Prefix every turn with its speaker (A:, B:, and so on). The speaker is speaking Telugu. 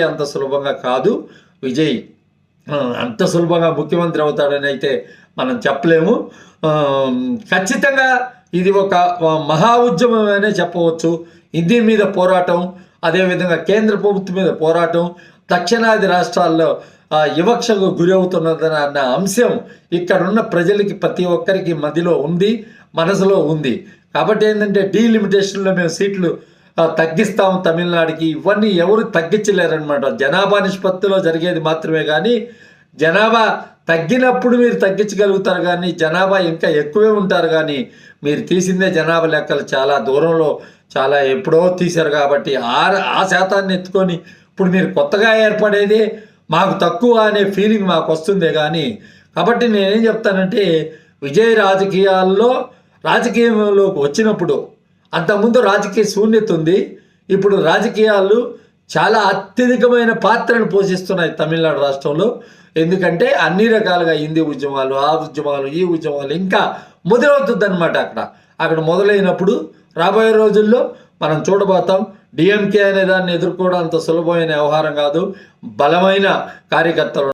A: అంత సులభంగా కాదు విజయ్. అంత సులభంగా ముఖ్యమంత్రి అవుతాడని అయితే మనం చెప్పలేము. ఖచ్చితంగా ఇది ఒక మహా ఉద్యమమనే చెప్పవచ్చు. హిందీ మీద పోరాటం, అదేవిధంగా కేంద్ర ప్రభుత్వం మీద పోరాటం, దక్షిణాది రాష్ట్రాల్లో వివక్షకు గురి అవుతున్నదన్న అంశం ఇక్కడున్న ప్రజలకి ప్రతి ఒక్కరికి మధ్యలో ఉంది, మనసులో ఉంది. కాబట్టి ఏంటంటే డీలిమిటేషన్లో మేము సీట్లు తగ్గిస్తాం తమిళనాడుకి, ఇవన్నీ ఎవరు తగ్గించలేరనమాట. జనాభా నిష్పత్తిలో జరిగేది మాత్రమే కానీ జనాభా తగ్గినప్పుడు మీరు తగ్గించగలుగుతారు, కానీ జనాభా ఇంకా ఎక్కువే ఉంటారు. కానీ మీరు తీసిందే జనాభా లెక్కలు చాలా దూరంలో, చాలా ఎప్పుడో తీశారు. కాబట్టి ఆ శాతాన్ని ఎత్తుకొని ఇప్పుడు మీరు కొత్తగా ఏర్పడేదే మాకు తక్కువ అనే ఫీలింగ్ మాకు వస్తుందే కానీ. కాబట్టి నేనేం చెప్తానంటే విజయ్ రాజకీయంలోకి వచ్చినప్పుడు అంతకుముందు రాజకీయ శూన్యత ఉంది, ఇప్పుడు రాజకీయాలు చాలా అత్యధికమైన పాత్రను పోషిస్తున్నాయి తమిళనాడు రాష్ట్రంలో. ఎందుకంటే అన్ని రకాలుగా హిందీ ఉద్యమాలు, ఆ ఉద్యమాలు, ఈ ఉద్యమాలు ఇంకా మొదలవుతుంది అనమాట. అక్కడ మొదలైనప్పుడు రాబోయే రోజుల్లో మనం చూడబోతాం. డిఎంకే అనే దాన్ని ఎదుర్కోవడం అంత సులభమైన వ్యవహారం కాదు. బలమైన కార్యకర్తలు